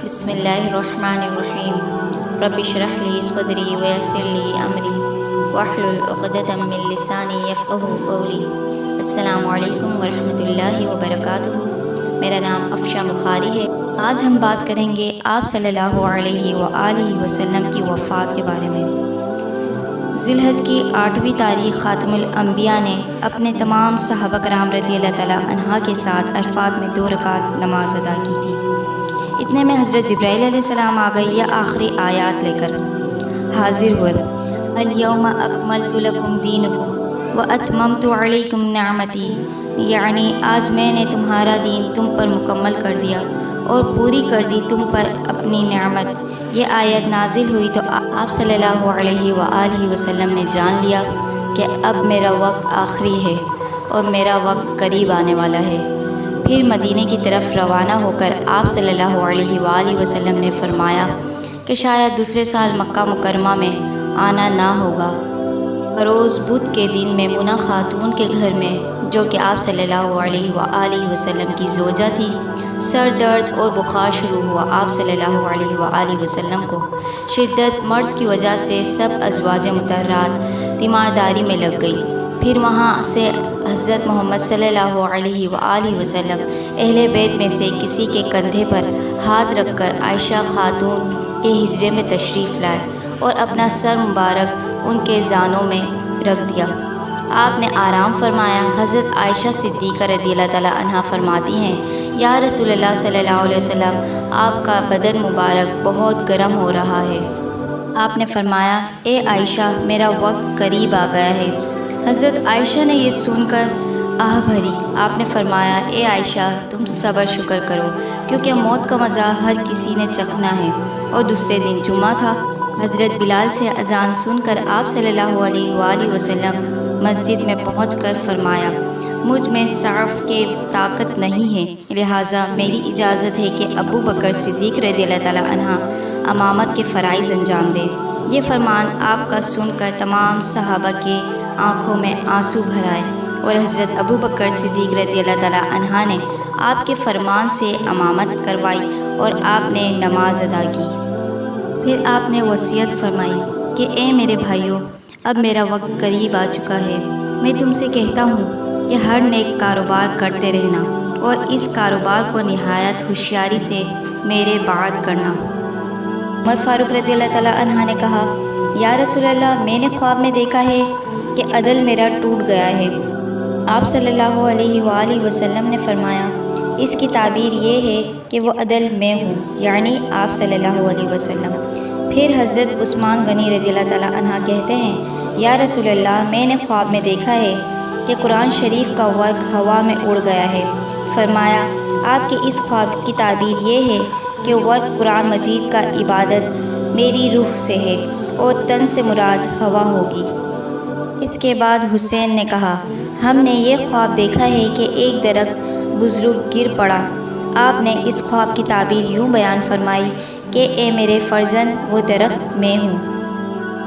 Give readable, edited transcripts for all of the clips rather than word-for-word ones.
بسم اللہ الرحمن الرحیم رب اشرح لی صدری ویسر لی امری واحلل عقدۃ من لسانی یفقہوا قولی۔ السلام علیکم ورحمۃ اللہ وبرکاتہ۔ میرا نام افشاں بخاری ہے۔ آج ہم بات کریں گے آپ صلی اللہ علیہ وآلہ وسلم کی وفات کے بارے میں۔ ذی الحج کی 8ویں تاریخ خاتم الانبیاء نے اپنے تمام صحابہ کرام رضی اللہ تعالیٰ عنہ کے ساتھ عرفات میں 2 رکعت نماز ادا کی تھی۔ اتنے میں حضرت جبرائیل علیہ السلام آ گئے، یا آخری آیات لے کر حاضر ہوئے۔ الیوم اکملت لکم دینکم واتممت علیکم نعمتی، یعنی آج میں نے تمہارا دین تم پر مکمل کر دیا اور پوری کر دی تم پر اپنی نعمت۔ یہ آیت نازل ہوئی تو آپ صلی اللہ علیہ وآلہ وسلم نے جان لیا کہ اب میرا وقت آخری ہے اور میرا وقت قریب آنے والا ہے۔ پھر مدینے کی طرف روانہ ہو کر آپ صلی اللہ علیہ وآلہ وسلم نے فرمایا کہ شاید دوسرے سال مکہ مکرمہ میں آنا نہ ہوگا۔ بروز بدھ کے دن میمونہ خاتون کے گھر میں، جو کہ آپ صلی اللہ علیہ وآلہ وسلم کی زوجہ تھی، سر درد اور بخار شروع ہوا۔ آپ صلی اللہ علیہ وآلہ وسلم کو شدت مرض کی وجہ سے سب ازواج مطہرات تیمارداری میں لگ گئی۔ پھر وہاں سے حضرت محمد صلی اللہ علیہ وآلہ وسلم اہل بیت میں سے کسی کے کندھے پر ہاتھ رکھ کر عائشہ خاتون کے حجرے میں تشریف لائے اور اپنا سر مبارک ان کے زانوں میں رکھ دیا۔ آپ نے آرام فرمایا۔ حضرت عائشہ صدیقہ رضی اللہ تعالیٰ عنہا فرماتی ہیں، یا رسول اللہ صلی اللہ علیہ وسلم، آپ کا بدن مبارک بہت گرم ہو رہا ہے۔ آپ نے فرمایا، اے عائشہ، میرا وقت قریب آ گیا ہے۔ حضرت عائشہ نے یہ سن کر آہ بھری۔ آپ نے فرمایا، اے عائشہ، تم صبر شکر کرو، کیونکہ موت کا مزہ ہر کسی نے چکھنا ہے۔ اور دوسرے دن جمعہ تھا۔ حضرت بلال سے اذان سن کر آپ صلی اللہ علیہ وآلہ وسلم مسجد میں پہنچ کر فرمایا، مجھ میں صرف کے طاقت نہیں ہے، لہٰذا میری اجازت ہے کہ ابو بکر صدیق رضی اللہ تعالیٰ عنہ امامت کے فرائض انجام دے۔ یہ فرمان آپ کا سن کر تمام صحابہ کے آنکھوں میں آنسو بھر آئے اور حضرت ابو بکر صدیق رضی اللہ تعالیٰ عنہ نے آپ کے فرمان سے امامت کروائی اور آپ نے نماز ادا کی۔ پھر آپ نے وصیت فرمائی کہ اے میرے بھائیوں، اب میرا وقت قریب آ چکا ہے۔ میں تم سے کہتا ہوں کہ ہر نیک کاروبار کرتے رہنا اور اس کاروبار کو نہایت ہوشیاری سے میرے بعد کرنا۔ عمر فاروق رضی اللہ تعالیٰ عنہ نے کہا، یا رسول اللہ، میں نے خواب میں دیکھا ہے کہ عدل میرا ٹوٹ گیا ہے۔ آپ صلی اللہ علیہ وآلہ وسلم نے فرمایا، اس کی تعبیر یہ ہے کہ وہ عدل میں ہوں، یعنی آپ صلی اللہ علیہ وسلم۔ پھر حضرت عثمان غنی رضی اللہ تعالیٰ عنہ کہتے ہیں، یا رسول اللہ، میں نے خواب میں دیکھا ہے کہ قرآن شریف کا ورق ہوا میں اڑ گیا ہے۔ فرمایا، آپ کے اس خواب کی تعبیر یہ ہے کہ ورق قرآن مجید کا عبادت میری روح سے ہے اور تن سے مراد ہوا ہوگی۔ اس کے بعد حسین نے کہا، ہم نے یہ خواب دیکھا ہے کہ ایک درخت بزرگ گر پڑا۔ آپ نے اس خواب کی تعبیر یوں بیان فرمائی کہ اے میرے فرزند، وہ درخت میں ہوں۔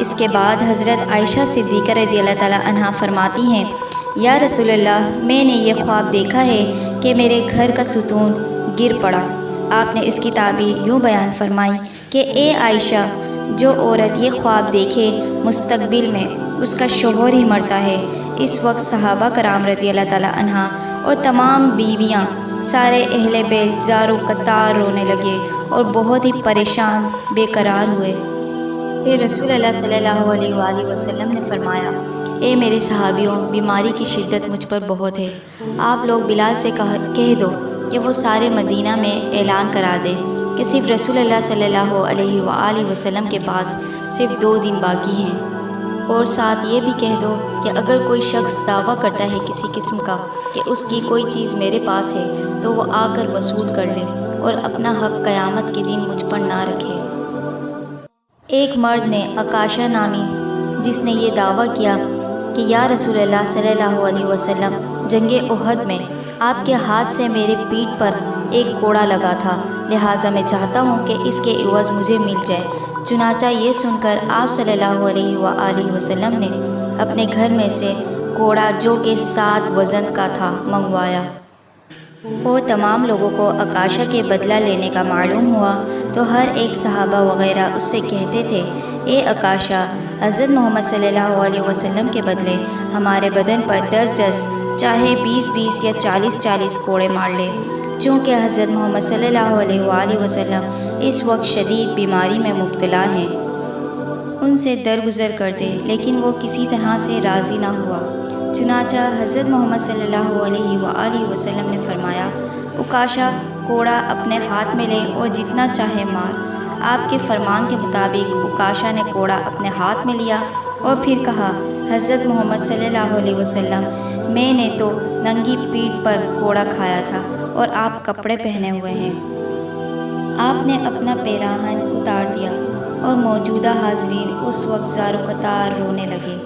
اس کے بعد حضرت عائشہ صدیقہ رضی اللہ تعالیٰ عنہا فرماتی ہیں، یا رسول اللہ، میں نے یہ خواب دیکھا ہے کہ میرے گھر کا ستون گر پڑا۔ آپ نے اس کی تعبیر یوں بیان فرمائی کہ اے عائشہ، جو عورت یہ خواب دیکھے مستقبل میں اس کا شوہر ہی مرتا ہے۔ اس وقت صحابہ کرام رضی اللہ تعالیٰ عنہ اور تمام بیویاں، سارے اہل بیت زار و قطار رونے لگے اور بہت ہی پریشان بے قرار ہوئے۔ پھر رسول اللہ صلی اللہ علیہ وآلہ وسلم نے فرمایا، اے میرے صحابیوں، بیماری کی شدت مجھ پر بہت ہے۔ آپ لوگ بلال سے کہہ دو کہ وہ سارے مدینہ میں اعلان کرا دے کہ صرف رسول اللہ صلی اللہ علیہ وآلہ وسلم کے پاس صرف 2 دن باقی ہیں۔ اور ساتھ یہ بھی کہہ دو کہ اگر کوئی شخص دعویٰ کرتا ہے کسی قسم کا کہ اس کی کوئی چیز میرے پاس ہے تو وہ آ کر وصول کر لے اور اپنا حق قیامت کے دن مجھ پر نہ رکھے۔ ایک مرد نے عکاشہ نامی، جس نے یہ دعویٰ کیا کہ یا رسول اللہ صلی اللہ علیہ وسلم، جنگ احد میں آپ کے ہاتھ سے میرے پیٹھ پر ایک کوڑا لگا تھا، لہٰذا میں چاہتا ہوں کہ اس کے عوض مجھے مل جائے۔ چنانچہ یہ سن کر آپ صلی اللہ علیہ وآلہ وسلم نے اپنے گھر میں سے کوڑا، جو کہ 7 وزن کا تھا، منگوایا۔ اور تمام لوگوں کو عکاشہ کے بدلہ لینے کا معلوم ہوا تو ہر ایک صحابہ وغیرہ اس سے کہتے تھے، اے عکاشہ، حضرت محمد صلی اللہ علیہ وسلم کے بدلے ہمارے بدن پر 10 چاہے 20 یا 40 کوڑے مار لے، چونکہ حضرت محمد صلی اللہ علیہ وآلہ وسلم اس وقت شدید بیماری میں مبتلا ہیں، ان سے درگزر کر دے۔ لیکن وہ کسی طرح سے راضی نہ ہوا۔ چنانچہ حضرت محمد صلی اللہ علیہ وآلہ وسلم نے فرمایا، عکاشہ، کوڑا اپنے ہاتھ میں لے اور جتنا چاہے مار۔ آپ کے فرمان کے مطابق عکاشہ نے کوڑا اپنے ہاتھ میں لیا اور پھر کہا، حضرت محمد صلی اللہ علیہ وسلم، میں نے تو ننگی پیٹھ پر کوڑا کھایا تھا اور آپ کپڑے پہنے ہوئے ہیں۔ آپ نے اپنا پیراہن اتار دیا اور موجودہ حاضرین اس وقت زار و قطار رونے لگے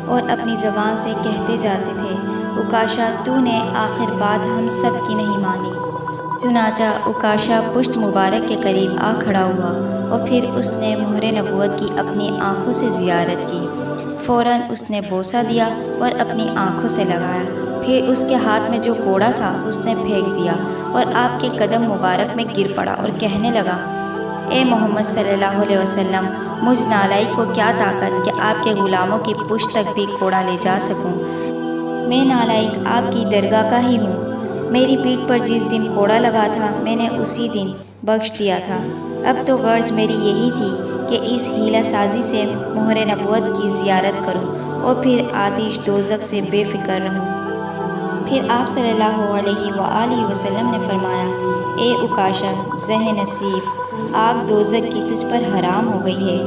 اور اپنی زبان سے کہتے جاتے تھے، عکاشہ، تو نے آخر بات ہم سب کی نہیں مانی۔ چنانچہ عکاشہ پشت مبارک کے قریب آ کھڑا ہوا اور پھر اس نے مہر نبوت کی اپنی آنکھوں سے زیارت کی۔ فوراً اس نے بوسہ دیا اور اپنی آنکھوں سے لگایا، پھر اس کے ہاتھ میں جو کوڑا تھا اس نے پھینک دیا اور آپ کے قدم مبارک میں گر پڑا اور کہنے لگا، اے محمد صلی اللہ علیہ وسلم، مجھ نالائق کو کیا طاقت کہ آپ کے غلاموں کی پشت تک بھی کوڑا لے جا سکوں؟ میں نالائق آپ کی درگاہ کا ہی ہوں۔ میری پیٹھ پر جس دن کوڑا لگا تھا میں نے اسی دن بخش دیا تھا۔ اب تو غرض میری یہی تھی کہ اس حیلہ سازی سے مہر نبوت کی زیارت کروں اور پھر آتش دوزخ سے بے فکر رہوں۔ پھر آپ صلی اللہ علیہ وآلہ وسلم نے فرمایا، اے عکاشہ، زہ نصیب، آگ دوزخ کی تجھ پر حرام ہو گئی ہے۔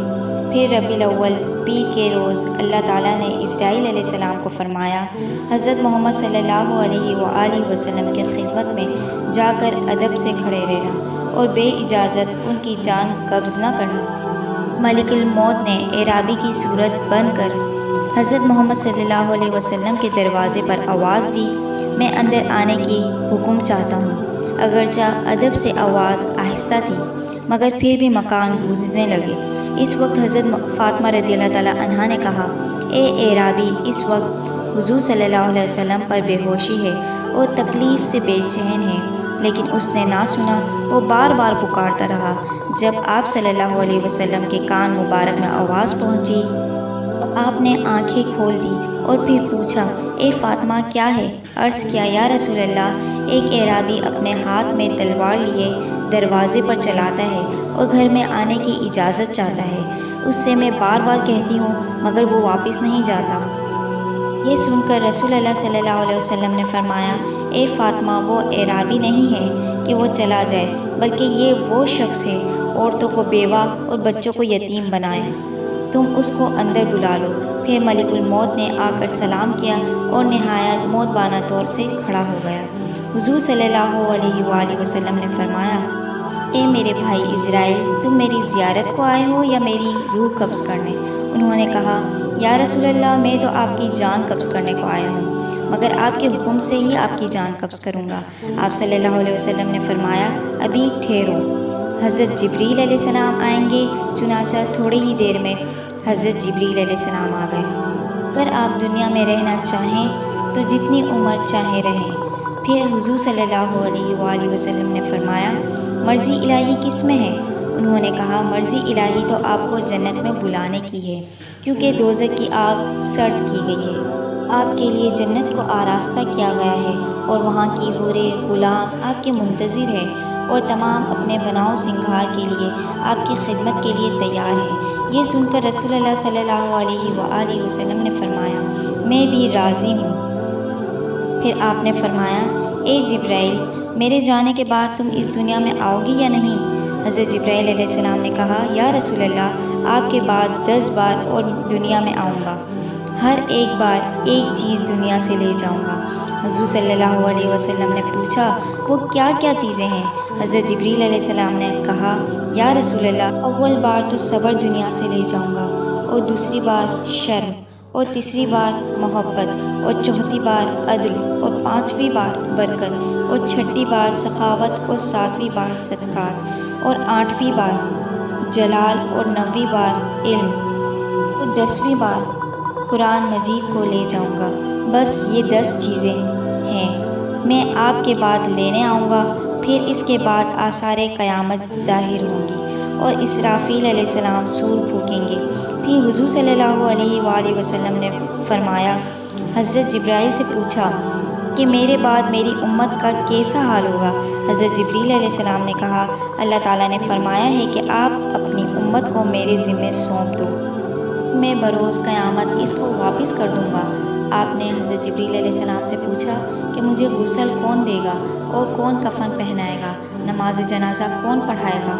پھر ربیع الاول پیر کے روز اللہ تعالیٰ نے اسرائیل علیہ السلام کو فرمایا، حضرت محمد صلی اللہ علیہ وآلہ وسلم کے خدمت میں جا کر ادب سے کھڑے رہنا اور بے اجازت ان کی جان قبض نہ کرنا۔ ملک الموت نے اعرابی کی صورت بن کر حضرت محمد صلی اللہ علیہ وسلم کے دروازے پر آواز دی، میں اندر آنے کی حکم چاہتا ہوں۔ اگرچہ ادب سے آواز آہستہ تھی مگر پھر بھی مکان گونجنے لگے۔ اس وقت حضرت فاطمہ رضی اللہ تعالیٰ عنہا نے کہا، اے اعرابی، اس وقت حضور صلی اللہ علیہ وسلم پر بے ہوشی ہے اور تکلیف سے بے چین ہے۔ لیکن اس نے نہ سنا، وہ بار بار پکارتا رہا۔ جب آپ صلی اللہ علیہ وسلم کے کان مبارک میں آواز پہنچی تو آپ نے آنکھیں کھول دی اور پھر پوچھا، اے فاطمہ، کیا ہے؟ عرض کیا، یا رسول اللہ، ایک اعرابی اپنے ہاتھ میں تلوار لیے دروازے پر چلاتا ہے اور گھر میں آنے کی اجازت چاہتا ہے۔ اس سے میں بار بار کہتی ہوں مگر وہ واپس نہیں جاتا۔ یہ سن کر رسول اللہ صلی اللہ علیہ وسلم نے فرمایا، اے فاطمہ، وہ اعرابی نہیں ہے کہ وہ چلا جائے، بلکہ یہ وہ شخص ہے عورتوں کو بیوہ اور بچوں کو یتیم بنائے۔ تم اس کو اندر بلا لو۔ پھر ملک الموت نے آ کر سلام کیا اور نہایت موت طور سے کھڑا ہو گیا۔ حضور صلی اللہ علیہ وآلہ وسلم نے فرمایا، اے میرے بھائی عزرائیل، تم میری زیارت کو آئے ہو یا میری روح قبض کرنے؟ انہوں نے کہا، یا رسول اللہ، میں تو آپ کی جان قبض کرنے کو آیا ہوں، مگر آپ کے حکم سے ہی آپ کی جان قبض کروں گا۔ آپ صلی اللہ علیہ وسلم نے فرمایا، ابھی ٹھہرو، حضرت جبریل علیہ السلام آئیں گے۔ چنانچہ تھوڑی ہی دیر میں حضرت جبریل علیہ السلام آ گئے۔ اگر آپ دنیا میں رہنا چاہیں تو جتنی عمر چاہیں رہیں۔ پھر حضور صلی اللہ علیہ وآلہ وسلم نے فرمایا، مرضی الہی کس میں ہے؟ انہوں نے کہا، مرضی الہی تو آپ کو جنت میں بلانے کی ہے، کیونکہ دوزخ کی آگ سرد کی گئی ہے۔ آپ کے لیے جنت کو آراستہ کیا گیا ہے اور وہاں کی حوریں غلام آپ کے منتظر ہیں اور تمام اپنے بناؤ سنگھار کے لیے آپ کی خدمت کے لیے تیار ہیں۔ یہ سن کر رسول اللہ صلی اللہ علیہ وآلہ وسلم نے فرمایا، میں بھی راضی ہوں۔ پھر آپ نے فرمایا، اے جبرائیل، میرے جانے کے بعد تم اس دنیا میں آؤ گی یا نہیں؟ حضرت جبرائیل علیہ السلام نے کہا، یا رسول اللہ، آپ کے بعد 10 بار اور دنیا میں آؤں گا، ہر ایک بار ایک چیز دنیا سے لے جاؤں گا۔ حضور صلی اللہ علیہ وسلم نے پوچھا، وہ کیا کیا چیزیں ہیں؟ حضرت جبریل علیہ السلام نے کہا، یا رسول اللہ، اول بار تو صبر دنیا سے لے جاؤں گا، اور دوسری بار شرم، اور تیسری بار محبت، اور چوتھی بار عدل، اور 5ویں بار برکت، اور 6ٹھی بار سخاوت، اور 7ویں بار صدقات، اور 8ویں بار جلال، اور 9ویں بار علم، اور 10ویں بار قرآن مجید کو لے جاؤں گا۔ بس یہ 10 چیزیں ہیں۔ میں آپ کے بعد لینے آؤں گا، پھر اس کے بعد آثار قیامت ظاہر ہوں گی اور اسرافیل علیہ السلام سور پھونکیں گے۔ پھر حضور صلی اللہ علیہ وآلہ وسلم نے فرمایا، حضرت جبرائیل سے پوچھا کہ میرے بعد میری امت کا کیسا حال ہوگا؟ حضرت جبریل علیہ السلام نے کہا، اللہ تعالیٰ نے فرمایا ہے کہ آپ اپنی امت کو میرے ذمے سونپ دو، میں بروز قیامت اس کو واپس کر دوں گا۔ آپ نے حضرت جبریل علیہ السلام سے پوچھا کہ مجھے غسل کون دے گا اور کون کفن پہنائے گا، نماز جنازہ کون پڑھائے گا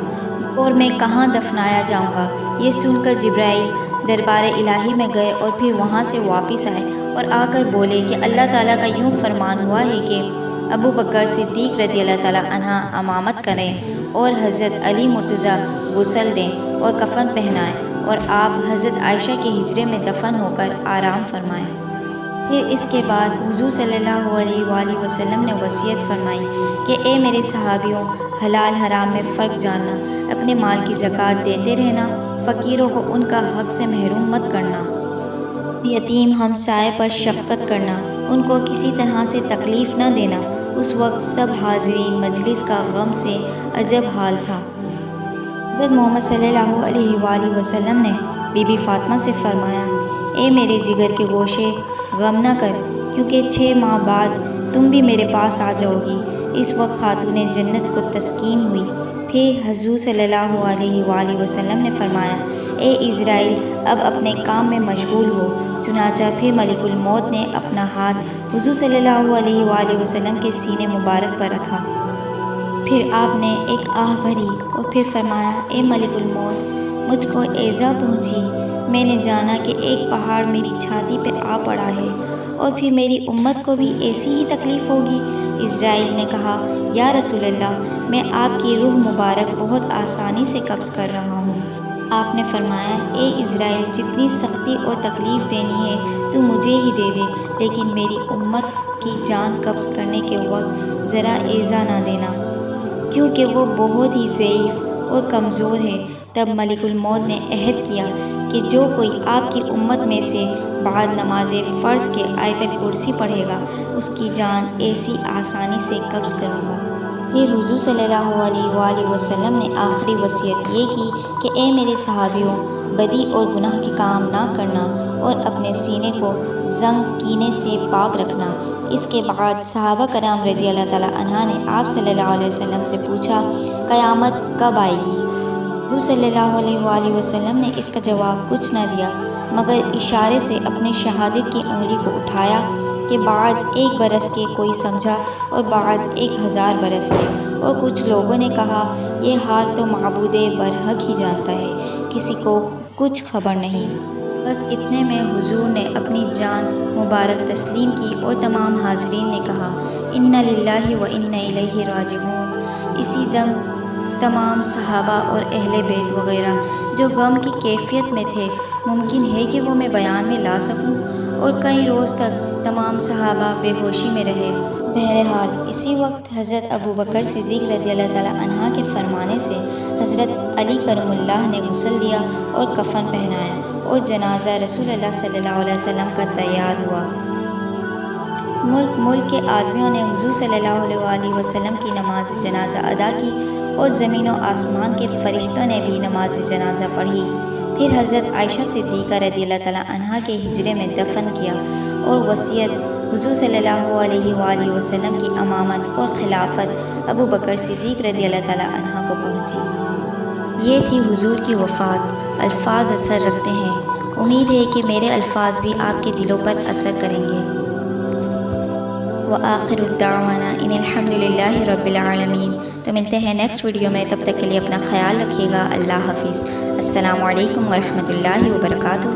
اور میں کہاں دفنایا جاؤں گا؟ یہ سن کر جبرائیل دربار الہی میں گئے اور پھر وہاں سے واپس آئے اور آ کر بولے کہ اللہ تعالیٰ کا یوں فرمان ہوا ہے کہ ابو بکر صدیق رضی اللہ تعالیٰ عنہ امامت کریں اور حضرت علی مرتضیٰ غسل دیں اور کفن پہنائیں اور آپ حضرت عائشہ کے حجرے میں دفن ہو کر آرام فرمائیں۔ پھر اس کے بعد حضور صلی اللہ علیہ وآلہ وسلم نے وصیت فرمائی کہ اے میرے صحابیوں، حلال حرام میں فرق جاننا، اپنے مال کی زکوٰۃ دیتے رہنا، فقیروں کو ان کا حق سے محروم مت کرنا، یتیم ہمسائے پر شفقت کرنا، ان کو کسی طرح سے تکلیف نہ دینا۔ اس وقت سب حاضرین مجلس کا غم سے عجب حال تھا۔ حضرت محمد صلی اللہ علیہ وآلہ وسلم نے بی بی فاطمہ سے فرمایا، اے میرے جگر کے گوشے، غم نہ کر، کیونکہ 6 ماہ بعد تم بھی میرے پاس آ جاؤ گی۔ اس وقت خاتون جنت کو تسکین ہوئی۔ پھر حضور صلی اللہ علیہ وآلہ وسلم نے فرمایا، اے اسرائیل، اب اپنے کام میں مشغول ہو۔ چنانچہ پھر ملک الموت نے اپنا ہاتھ حضور صلی اللہ علیہ وآلہ وسلم کے سینے مبارک پر رکھا۔ پھر آپ نے ایک آہ بھری اور پھر فرمایا، اے ملک الموت، مجھ کو ایذا پہنچی، میں نے جانا کہ ایک پہاڑ میری چھاتی پہ آ پڑا ہے اور پھر میری امت کو بھی ایسی ہی تکلیف ہوگی۔ اسرائیل نے کہا، یا رسول اللہ، میں آپ کی روح مبارک بہت آسانی سے قبض کر رہا ہوں۔ آپ نے فرمایا، اے اسرائیل، جتنی سختی اور تکلیف دینی ہے تو مجھے ہی دے دے، لیکن میری امت کی جان قبض کرنے کے وقت ذرا ایذا نہ دینا، کیونکہ وہ بہت ہی ضعیف اور کمزور ہے۔ تب ملک الموت نے عہد کیا کہ جو کوئی آپ کی امت میں سے بعد نماز فرض کے آیت الکرسی پڑھے گا، اس کی جان ایسی آسانی سے قبض کروں گا۔ پھر حضور صلی اللہ علیہ وآلہ وسلم نے آخری وصیت یہ کی کہ اے میرے صحابیوں، بدی اور گناہ کے کام نہ کرنا اور اپنے سینے کو زنگ کینے سے پاک رکھنا۔ اس کے بعد صحابہ کرام رضی اللہ تعالیٰ عنہ نے آپ صلی اللہ علیہ وسلم سے پوچھا، قیامت کب آئے گی؟ حضور صلی اللہ علیہ وآلہ وسلم نے اس کا جواب کچھ نہ دیا مگر اشارے سے اپنے شہادت کی انگلی کو اٹھایا کہ بعد 1 برس کے کوئی سمجھا اور بعد 1000 برس کے، اور کچھ لوگوں نے کہا یہ حال تو معبود برحق ہی جانتا ہے، کسی کو کچھ خبر نہیں۔ بس اتنے میں حضور نے اپنی جان مبارک تسلیم کی اور تمام حاضرین نے کہا، انا للہ و انا الیہ راجعون۔ اسی دم تمام صحابہ اور اہل بیت وغیرہ جو غم کی کیفیت میں تھے، ممکن ہے کہ وہ میں بیان میں لا سکوں، اور کئی روز تک تمام صحابہ بے ہوشی میں رہے۔ بہرحال اسی وقت حضرت ابو بکر صدیق رضی اللہ تعالیٰ عنہ کے فرمانے سے حضرت علی کرم اللہ نے غسل دیا اور کفن پہنایا اور جنازہ رسول اللہ صلی اللہ علیہ وسلم کا تیار ہوا۔ ملک ملک کے آدمیوں نے حضور صلی اللہ علیہ وآلہ وسلم کی نماز جنازہ ادا کی اور زمین و آسمان کے فرشتوں نے بھی نماز جنازہ پڑھی۔ پھر حضرت عائشہ صدیقہ رضی اللہ تعالیٰ عنہ کے حجرے میں دفن کیا اور وصیت حضور صلی اللہ علیہ وآلہ وسلم کی امامت اور خلافت ابو بکر صدیق رضی اللہ تعالیٰ عنہ کو پہنچی۔ یہ تھی حضور کی وفات۔ الفاظ اثر رکھتے ہیں، امید ہے کہ میرے الفاظ بھی آپ کے دلوں پر اثر کریں گے۔ وآخر الدعوانا ان الحمد للہ رب العالمین۔ تو ملتے ہیں نیکسٹ ویڈیو میں، تب تک کے لیے اپنا خیال رکھیے گا۔ اللہ حافظ۔ السلام علیکم ورحمۃ اللہ وبرکاتہ۔